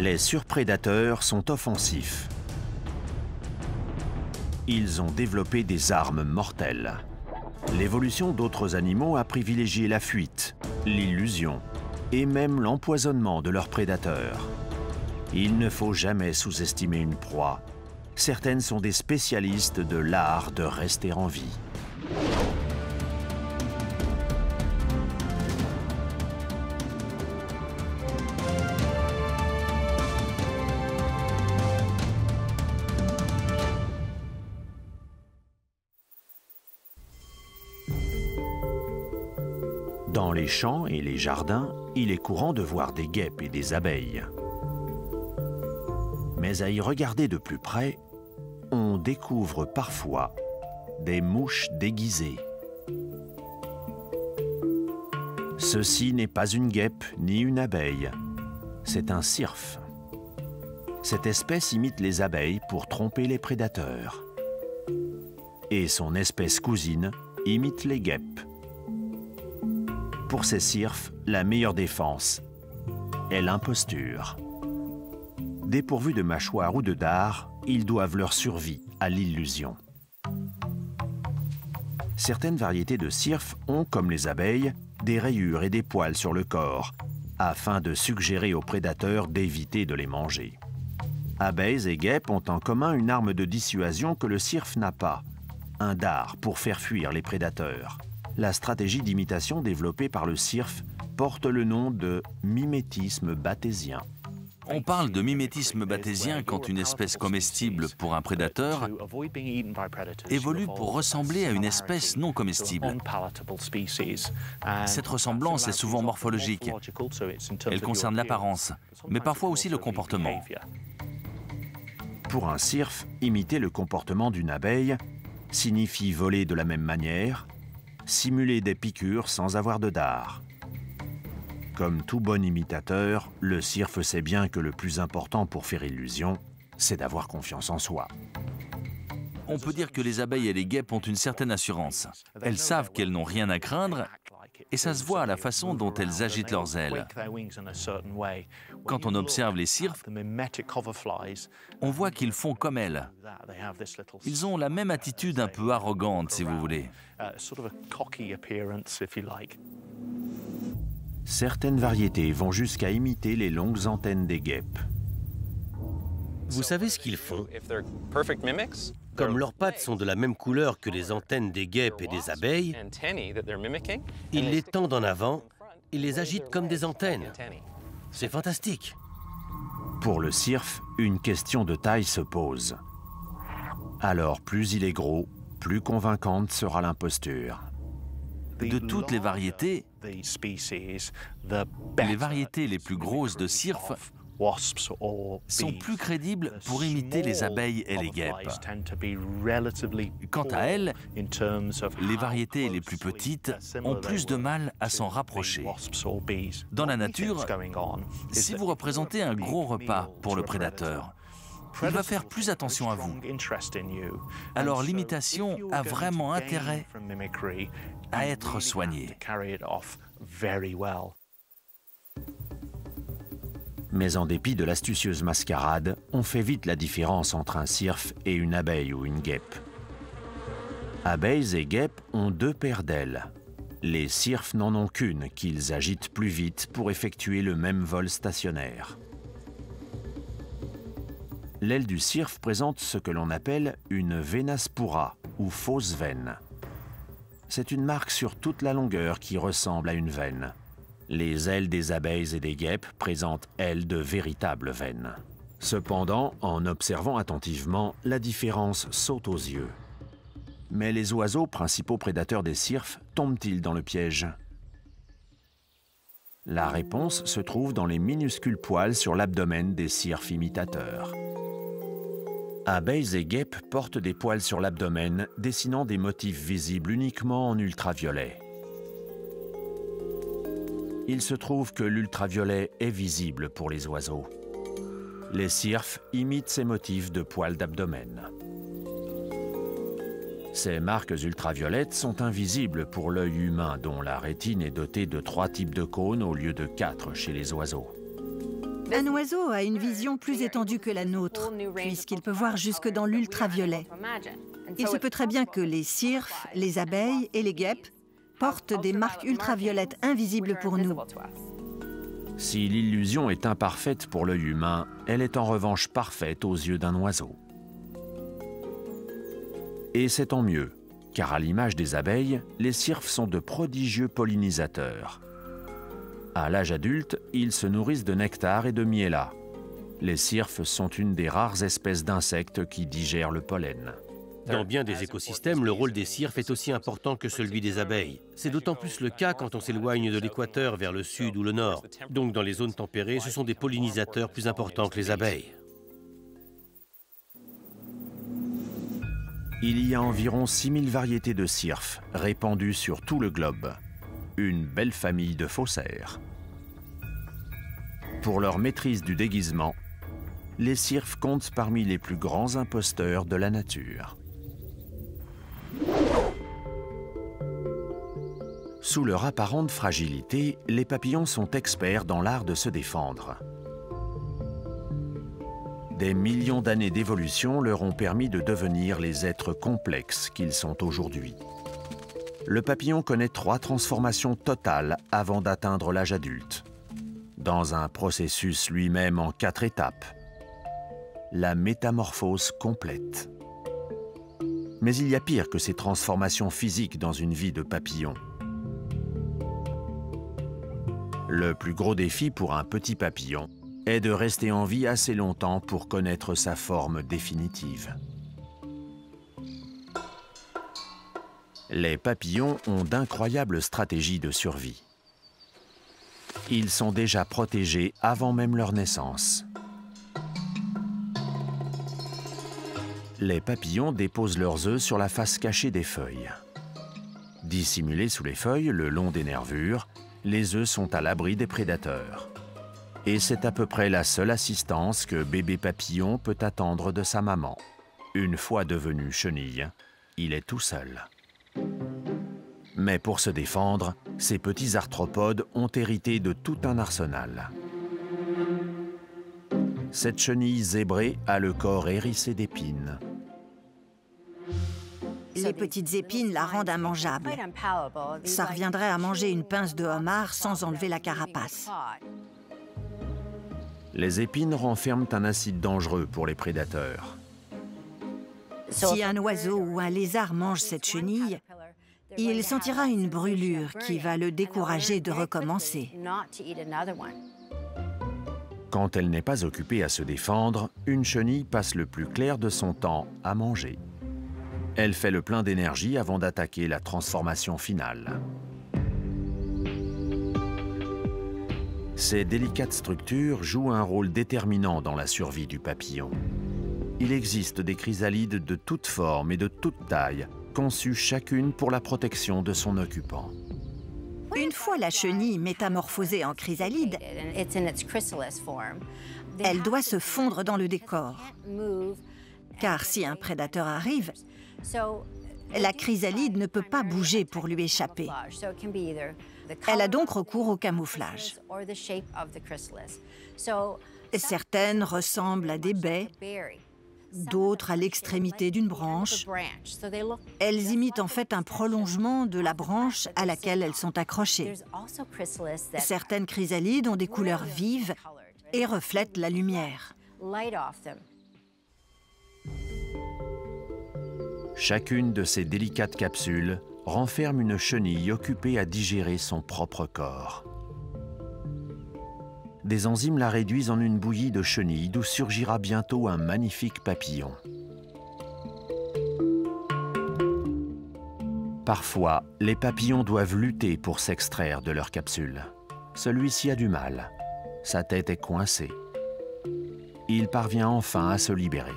Les surprédateurs sont offensifs. Ils ont développé des armes mortelles. L'évolution d'autres animaux a privilégié la fuite, l'illusion et même l'empoisonnement de leurs prédateurs. Il ne faut jamais sous-estimer une proie. Certaines sont des spécialistes de l'art de rester en vie. Dans les champs et les jardins, il est courant de voir des guêpes et des abeilles. Mais à y regarder de plus près, on découvre parfois des mouches déguisées. Ceci n'est pas une guêpe ni une abeille, c'est un cirfe. Cette espèce imite les abeilles pour tromper les prédateurs. Et son espèce cousine imite les guêpes. Pour ces cirfes, la meilleure défense est l'imposture. Dépourvus de mâchoire ou de dard, ils doivent leur survie à l'illusion. Certaines variétés de cirfes ont, comme les abeilles, des rayures et des poils sur le corps, afin de suggérer aux prédateurs d'éviter de les manger. Abeilles et guêpes ont en commun une arme de dissuasion que le cirfe n'a pas, un dard pour faire fuir les prédateurs. La stratégie d'imitation développée par le cirfe porte le nom de mimétisme bathésien. On parle de mimétisme bathésien quand une espèce comestible pour un prédateur évolue pour ressembler à une espèce non comestible. Cette ressemblance est souvent morphologique. Elle concerne l'apparence, mais parfois aussi le comportement. Pour un cirfe, imiter le comportement d'une abeille signifie voler de la même manière, simuler des piqûres sans avoir de dard. Comme tout bon imitateur, le cirfe sait bien que le plus important pour faire illusion, c'est d'avoir confiance en soi. On peut dire que les abeilles et les guêpes ont une certaine assurance. Elles savent qu'elles n'ont rien à craindre et ça se voit à la façon dont elles agitent leurs ailes. Quand on observe les cirfes, on voit qu'ils font comme elles. Ils ont la même attitude un peu arrogante, si vous voulez. Certaines variétés vont jusqu'à imiter les longues antennes des guêpes. Vous savez ce qu'ils font? Comme leurs pattes sont de la même couleur que les antennes des guêpes et des abeilles, ils les tendent en avant et les agitent comme des antennes. C'est fantastique. Pour le cirfe, une question de taille se pose. Alors, plus il est gros, plus convaincante sera l'imposture. De toutes les variétés les plus grosses de cirfes sont plus crédibles pour imiter les abeilles et les guêpes. Quant à elles, les variétés les plus petites ont plus de mal à s'en rapprocher. Dans la nature, si vous représentez un gros repas pour le prédateur, il va faire plus attention à vous. Alors l'imitation a vraiment intérêt à être soignée. Mais en dépit de l'astucieuse mascarade, on fait vite la différence entre un cirfe et une abeille ou une guêpe. Abeilles et guêpes ont deux paires d'ailes. Les cirfes n'en ont qu'une qu'ils agitent plus vite pour effectuer le même vol stationnaire. L'aile du cirfe présente ce que l'on appelle une vena spura ou fausse veine. C'est une marque sur toute la longueur qui ressemble à une veine. Les ailes des abeilles et des guêpes présentent, elles, de véritables veines. Cependant, en observant attentivement, la différence saute aux yeux. Mais les oiseaux, principaux prédateurs des cirfes, tombent-ils dans le piège? La réponse se trouve dans les minuscules poils sur l'abdomen des cirfes imitateurs. Abeilles et guêpes portent des poils sur l'abdomen, dessinant des motifs visibles uniquement en ultraviolet. Il se trouve que l'ultraviolet est visible pour les oiseaux. Les cirfes imitent ces motifs de poils d'abdomen. Ces marques ultraviolettes sont invisibles pour l'œil humain, dont la rétine est dotée de 3 types de cônes au lieu de 4 chez les oiseaux. Un oiseau a une vision plus étendue que la nôtre, puisqu'il peut voir jusque dans l'ultraviolet. Il se peut très bien que les cirfes, les abeilles et les guêpes portent des marques ultraviolettes invisibles pour nous. Si l'illusion est imparfaite pour l'œil humain, elle est en revanche parfaite aux yeux d'un oiseau. Et c'est tant mieux, car à l'image des abeilles, les cirfes sont de prodigieux pollinisateurs. À l'âge adulte, ils se nourrissent de nectar et de miella. Les cirfes sont une des rares espèces d'insectes qui digèrent le pollen. Dans bien des écosystèmes, le rôle des cirfes est aussi important que celui des abeilles. C'est d'autant plus le cas quand on s'éloigne de l'équateur vers le sud ou le nord. Donc dans les zones tempérées, ce sont des pollinisateurs plus importants que les abeilles. Il y a environ 6000 variétés de cirfes répandues sur tout le globe. Une belle famille de faussaires. Pour leur maîtrise du déguisement, les cirfes comptent parmi les plus grands imposteurs de la nature. Sous leur apparente fragilité, les papillons sont experts dans l'art de se défendre. Des millions d'années d'évolution leur ont permis de devenir les êtres complexes qu'ils sont aujourd'hui. Le papillon connaît 3 transformations totales avant d'atteindre l'âge adulte, dans un processus lui-même en 4 étapes. La métamorphose complète. Mais il y a pire que ces transformations physiques dans une vie de papillon. Le plus gros défi pour un petit papillon est de rester en vie assez longtemps pour connaître sa forme définitive. Les papillons ont d'incroyables stratégies de survie. Ils sont déjà protégés avant même leur naissance. Les papillons déposent leurs œufs sur la face cachée des feuilles. Dissimulés sous les feuilles, le long des nervures, les œufs sont à l'abri des prédateurs. Et c'est à peu près la seule assistance que bébé papillon peut attendre de sa maman. Une fois devenu chenille, il est tout seul. Mais pour se défendre, ces petits arthropodes ont hérité de tout un arsenal. Cette chenille zébrée a le corps hérissé d'épines. Les petites épines la rendent immangeable. Ça reviendrait à manger une pince de homard sans enlever la carapace. Les épines renferment un acide dangereux pour les prédateurs. Si un oiseau ou un lézard mange cette chenille, il sentira une brûlure qui va le décourager de recommencer. Quand elle n'est pas occupée à se défendre, une chenille passe le plus clair de son temps à manger. Elle fait le plein d'énergie avant d'attaquer la transformation finale. Ces délicates structures jouent un rôle déterminant dans la survie du papillon. Il existe des chrysalides de toutes formes et de toutes tailles, conçues chacune pour la protection de son occupant. Une fois la chenille métamorphosée en chrysalide, elle doit se fondre dans le décor. Car si un prédateur arrive, la chrysalide ne peut pas bouger pour lui échapper. Elle a donc recours au camouflage. Certaines ressemblent à des baies, d'autres à l'extrémité d'une branche. Elles imitent en fait un prolongement de la branche à laquelle elles sont accrochées. Certaines chrysalides ont des couleurs vives et reflètent la lumière. Chacune de ces délicates capsules renferme une chenille occupée à digérer son propre corps. Des enzymes la réduisent en une bouillie de chenilles d'où surgira bientôt un magnifique papillon. Parfois, les papillons doivent lutter pour s'extraire de leur capsule. Celui-ci a du mal. Sa tête est coincée. Il parvient enfin à se libérer.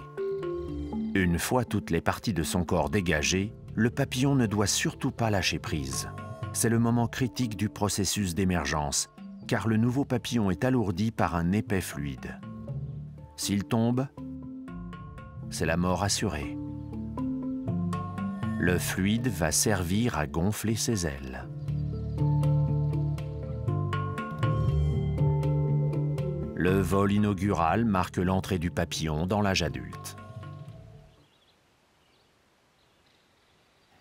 Une fois toutes les parties de son corps dégagées, le papillon ne doit surtout pas lâcher prise. C'est le moment critique du processus d'émergence, car le nouveau papillon est alourdi par un épais fluide. S'il tombe, c'est la mort assurée. Le fluide va servir à gonfler ses ailes. Le vol inaugural marque l'entrée du papillon dans l'âge adulte.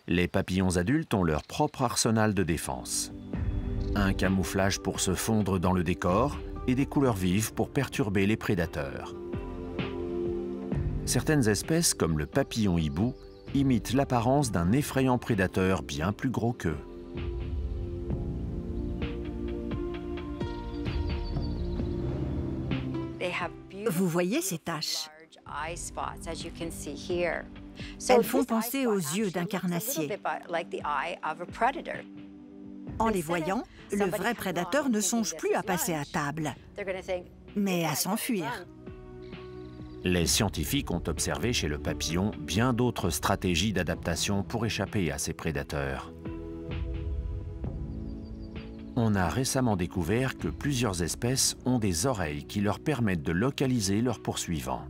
Les papillons adultes ont leur propre arsenal de défense. Un camouflage pour se fondre dans le décor et des couleurs vives pour perturber les prédateurs. Certaines espèces, comme le papillon hibou, imitent l'apparence d'un effrayant prédateur bien plus gros qu'eux. Vous voyez ces taches? Elles font penser aux yeux d'un carnassier. En les voyant, le vrai prédateur ne songe plus à passer à table, mais à s'enfuir. Les scientifiques ont observé chez le papillon bien d'autres stratégies d'adaptation pour échapper à ces prédateurs. On a récemment découvert que plusieurs espèces ont des oreilles qui leur permettent de localiser leurs poursuivants.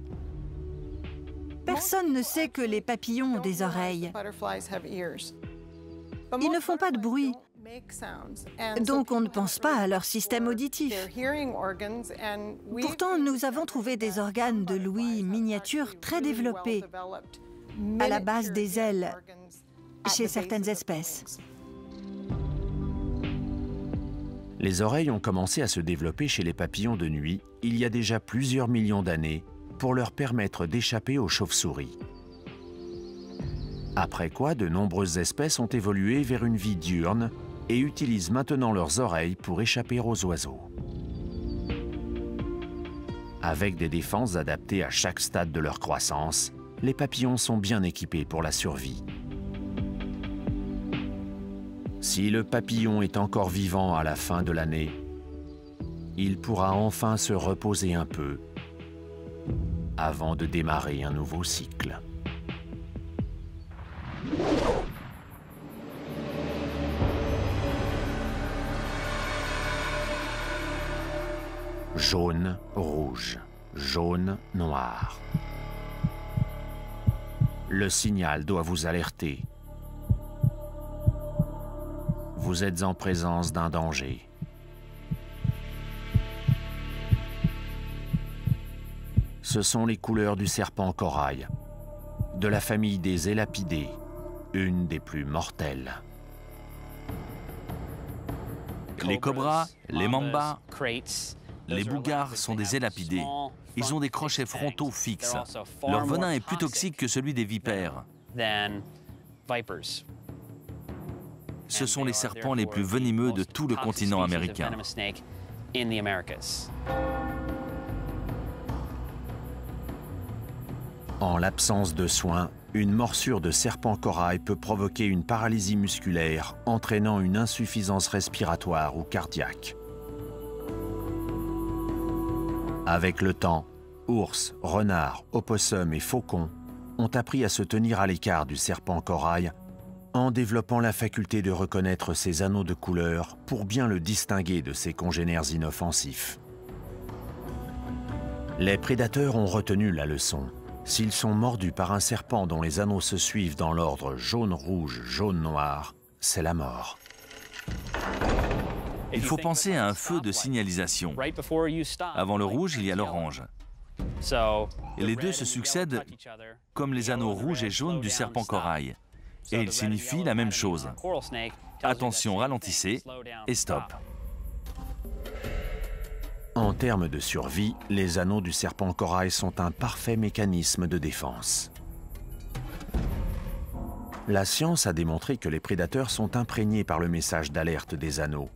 Personne ne sait que les papillons ont des oreilles. Ils ne font pas de bruit, donc on ne pense pas à leur système auditif. Pourtant, nous avons trouvé des organes de l'ouïe miniatures très développés à la base des ailes chez certaines espèces. Les oreilles ont commencé à se développer chez les papillons de nuit il y a déjà plusieurs millions d'années pour leur permettre d'échapper aux chauves-souris. Après quoi, de nombreuses espèces ont évolué vers une vie diurne et utilisent maintenant leurs oreilles pour échapper aux oiseaux. Avec des défenses adaptées à chaque stade de leur croissance, les papillons sont bien équipés pour la survie. Si le papillon est encore vivant à la fin de l'année, il pourra enfin se reposer un peu avant de démarrer un nouveau cycle. Jaune, rouge, jaune, noir. Le signal doit vous alerter. Vous êtes en présence d'un danger. Ce sont les couleurs du serpent corail, de la famille des élapidés, une des plus mortelles. Les cobras, les mambas, les bougars sont des élapidés. Ils ont des crochets frontaux fixes. Leur venin est plus toxique que celui des vipères. Ce sont les serpents les plus venimeux de tout le continent américain. En l'absence de soins, une morsure de serpent corail peut provoquer une paralysie musculaire, entraînant une insuffisance respiratoire ou cardiaque. Avec le temps, ours, renards, opossums et faucons ont appris à se tenir à l'écart du serpent corail en développant la faculté de reconnaître ses anneaux de couleur pour bien le distinguer de ses congénères inoffensifs. Les prédateurs ont retenu la leçon. S'ils sont mordus par un serpent dont les anneaux se suivent dans l'ordre jaune-rouge, jaune-noir, c'est la mort. Il faut penser à un feu de signalisation. Avant le rouge, il y a l'orange. Et les deux se succèdent comme les anneaux rouges et jaunes du serpent corail. Et ils signifient la même chose. Attention, ralentissez et stop. En termes de survie, les anneaux du serpent corail sont un parfait mécanisme de défense. La science a démontré que les prédateurs sont imprégnés par le message d'alerte des anneaux,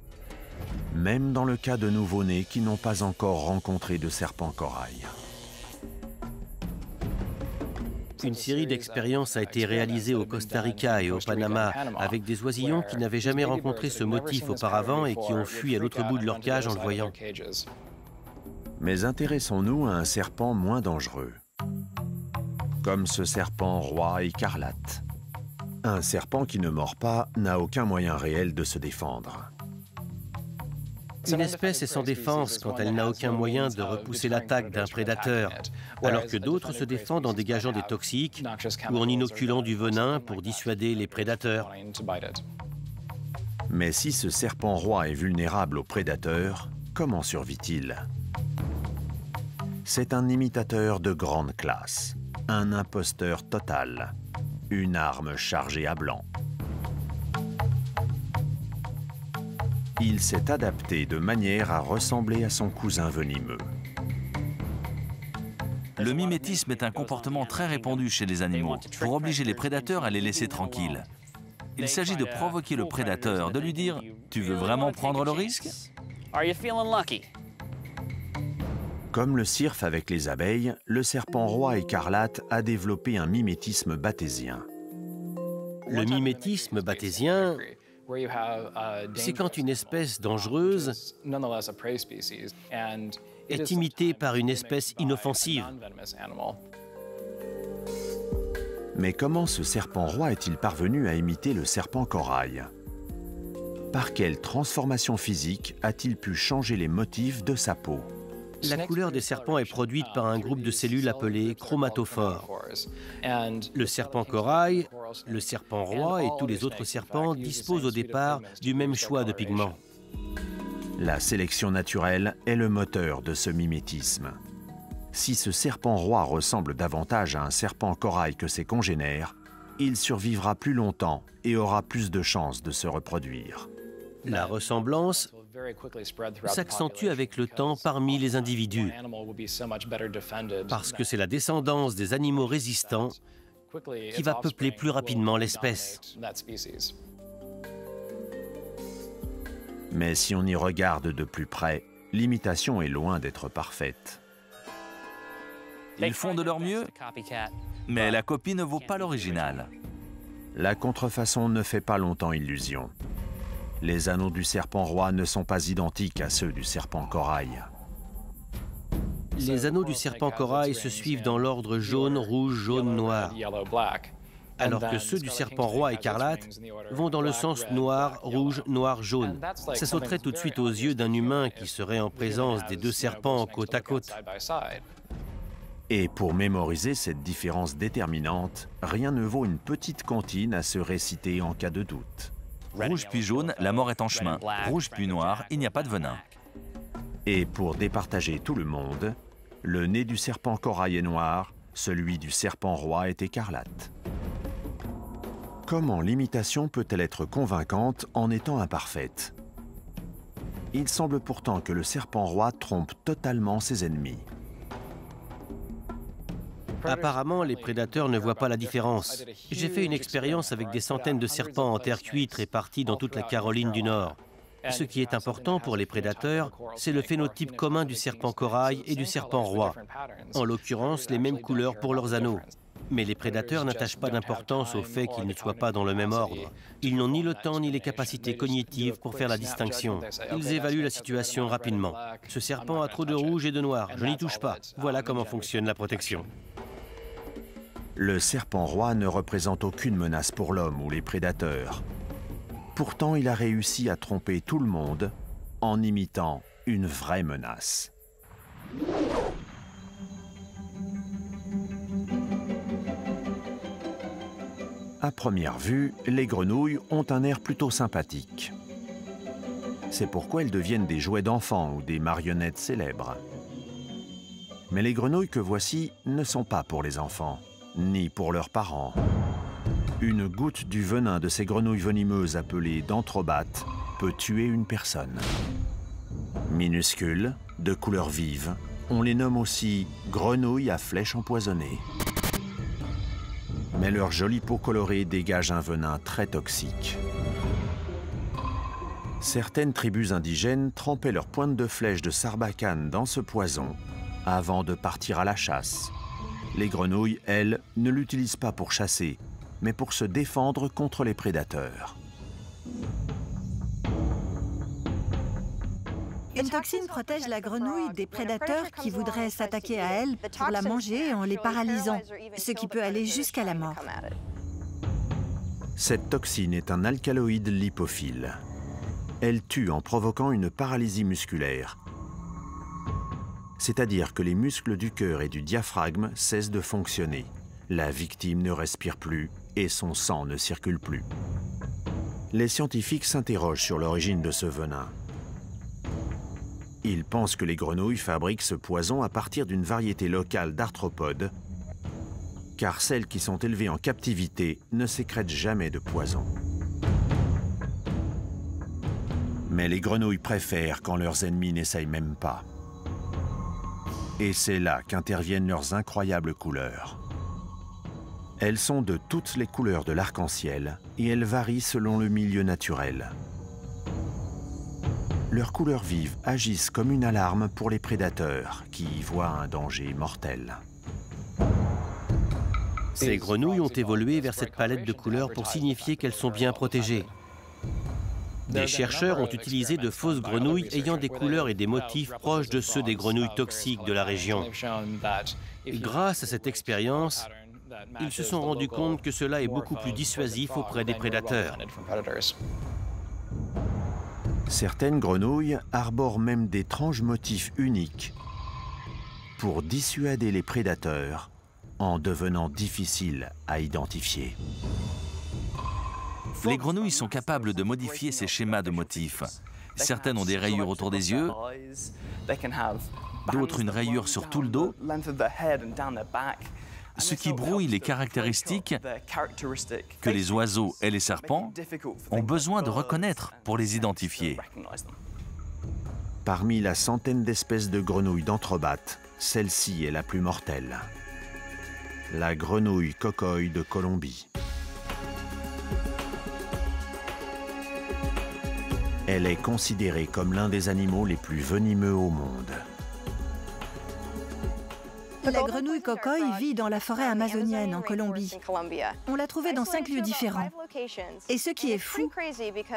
même dans le cas de nouveau-nés qui n'ont pas encore rencontré de serpent corail. Une série d'expériences a été réalisée au Costa Rica et au Panama avec des oisillons qui n'avaient jamais rencontré ce motif auparavant et qui ont fui à l'autre bout de leur cage en le voyant. Mais intéressons-nous à un serpent moins dangereux, comme ce serpent roi écarlate. Un serpent qui ne mord pas n'a aucun moyen réel de se défendre. Une espèce est sans défense quand elle n'a aucun moyen de repousser l'attaque d'un prédateur, alors que d'autres se défendent en dégageant des toxiques ou en inoculant du venin pour dissuader les prédateurs. Mais si ce serpent roi est vulnérable aux prédateurs, comment survit-il? C'est un imitateur de grande classe, un imposteur total, une arme chargée à blanc. Il s'est adapté de manière à ressembler à son cousin venimeux. Le mimétisme est un comportement très répandu chez les animaux, pour obliger les prédateurs à les laisser tranquilles. Il s'agit de provoquer le prédateur, de lui dire « Tu veux vraiment prendre le risque ?» Comme le cirfe avec les abeilles, le serpent roi écarlate a développé un mimétisme bathésien. Le mimétisme bathésien, c'est quand une espèce dangereuse est imitée par une espèce inoffensive. Mais comment ce serpent roi est-il parvenu à imiter le serpent corail? Par quelle transformation physique a-t-il pu changer les motifs de sa peau? La couleur des serpents est produite par un groupe de cellules appelées chromatophores. Le serpent corail, le serpent roi et tous les autres serpents disposent au départ du même choix de pigments. La sélection naturelle est le moteur de ce mimétisme. Si ce serpent roi ressemble davantage à un serpent corail que ses congénères, il survivra plus longtemps et aura plus de chances de se reproduire. La ressemblance s'accentue avec le temps parmi les individus, parce que c'est la descendance des animaux résistants qui va peupler plus rapidement l'espèce. Mais si on y regarde de plus près, l'imitation est loin d'être parfaite. Ils font de leur mieux, mais la copie ne vaut pas l'original. La contrefaçon ne fait pas longtemps illusion. Les anneaux du serpent roi ne sont pas identiques à ceux du serpent corail. Les anneaux du serpent corail se suivent dans l'ordre jaune, rouge, jaune, noir, alors que ceux du serpent roi écarlate vont dans le sens noir, rouge, noir, jaune. Ça sauterait tout de suite aux yeux d'un humain qui serait en présence des deux serpents côte à côte. Et pour mémoriser cette différence déterminante, rien ne vaut une petite comptine à se réciter en cas de doute. Rouge puis jaune, la mort est en chemin. Rouge puis noir, il n'y a pas de venin. Et pour départager tout le monde, le nez du serpent corail est noir, celui du serpent roi est écarlate. Comment l'imitation peut-elle être convaincante en étant imparfaite? Il semble pourtant que le serpent roi trompe totalement ses ennemis. Apparemment, les prédateurs ne voient pas la différence. J'ai fait une expérience avec des centaines de serpents en terre cuite répartis dans toute la Caroline du Nord. Ce qui est important pour les prédateurs, c'est le phénotype commun du serpent corail et du serpent roi. En l'occurrence, les mêmes couleurs pour leurs anneaux. Mais les prédateurs n'attachent pas d'importance au fait qu'ils ne soient pas dans le même ordre. Ils n'ont ni le temps ni les capacités cognitives pour faire la distinction. Ils évaluent la situation rapidement. Ce serpent a trop de rouge et de noir, je n'y touche pas. Voilà comment fonctionne la protection. Le serpent roi ne représente aucune menace pour l'homme ou les prédateurs. Pourtant, il a réussi à tromper tout le monde en imitant une vraie menace. À première vue, les grenouilles ont un air plutôt sympathique. C'est pourquoi elles deviennent des jouets d'enfants ou des marionnettes célèbres. Mais les grenouilles que voici ne sont pas pour les enfants, ni pour leurs parents. Une goutte du venin de ces grenouilles venimeuses appelées dentrobates peut tuer une personne. Minuscules, de couleur vive, on les nomme aussi grenouilles à flèches empoisonnées. Mais leur jolie peau colorée dégage un venin très toxique. Certaines tribus indigènes trempaient leurs pointes de flèches de sarbacane dans ce poison avant de partir à la chasse. Les grenouilles, elles, ne l'utilisent pas pour chasser, mais pour se défendre contre les prédateurs. Une toxine protège la grenouille des prédateurs qui voudraient s'attaquer à elle pour la manger en les paralysant, ce qui peut aller jusqu'à la mort. Cette toxine est un alcaloïde lipophile. Elle tue en provoquant une paralysie musculaire, c'est-à-dire que les muscles du cœur et du diaphragme cessent de fonctionner. La victime ne respire plus et son sang ne circule plus. Les scientifiques s'interrogent sur l'origine de ce venin. Ils pensent que les grenouilles fabriquent ce poison à partir d'une variété locale d'arthropodes, car celles qui sont élevées en captivité ne sécrètent jamais de poison. Mais les grenouilles préfèrent quand leurs ennemis n'essayent même pas. Et c'est là qu'interviennent leurs incroyables couleurs. Elles sont de toutes les couleurs de l'arc-en-ciel et elles varient selon le milieu naturel. Leurs couleurs vives agissent comme une alarme pour les prédateurs qui y voient un danger mortel. Ces grenouilles ont évolué vers cette palette de couleurs pour signifier qu'elles sont bien protégées. Des chercheurs ont utilisé de fausses grenouilles ayant des couleurs et des motifs proches de ceux des grenouilles toxiques de la région. Et grâce à cette expérience, ils se sont rendus compte que cela est beaucoup plus dissuasif auprès des prédateurs. Certaines grenouilles arborent même d'étranges motifs uniques pour dissuader les prédateurs en devenant difficiles à identifier. Les grenouilles sont capables de modifier ces schémas de motifs. Certaines ont des rayures autour des yeux, d'autres une rayure sur tout le dos, ce qui brouille les caractéristiques que les oiseaux et les serpents ont besoin de reconnaître pour les identifier. Parmi la centaine d'espèces de grenouilles d'entrebât, celle-ci est la plus mortelle. La grenouille cocoï de Colombie. Elle est considérée comme l'un des animaux les plus venimeux au monde. La grenouille cocoï vit dans la forêt amazonienne en Colombie. On l'a trouvée dans 5 lieux différents. Et ce qui est fou,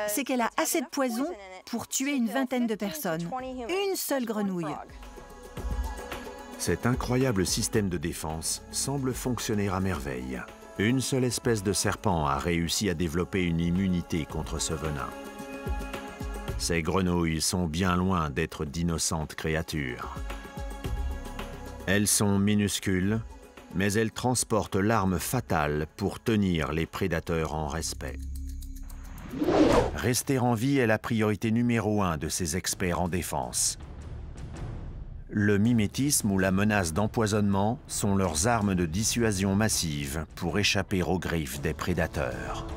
c'est qu'elle a assez de poison pour tuer une vingtaine de personnes. Une seule grenouille. Cet incroyable système de défense semble fonctionner à merveille. Une seule espèce de serpent a réussi à développer une immunité contre ce venin. Ces grenouilles sont bien loin d'être d'innocentes créatures. Elles sont minuscules, mais elles transportent l'arme fatale pour tenir les prédateurs en respect. Rester en vie est la priorité numéro 1 de ces experts en défense. Le mimétisme ou la menace d'empoisonnement sont leurs armes de dissuasion massive pour échapper aux griffes des prédateurs.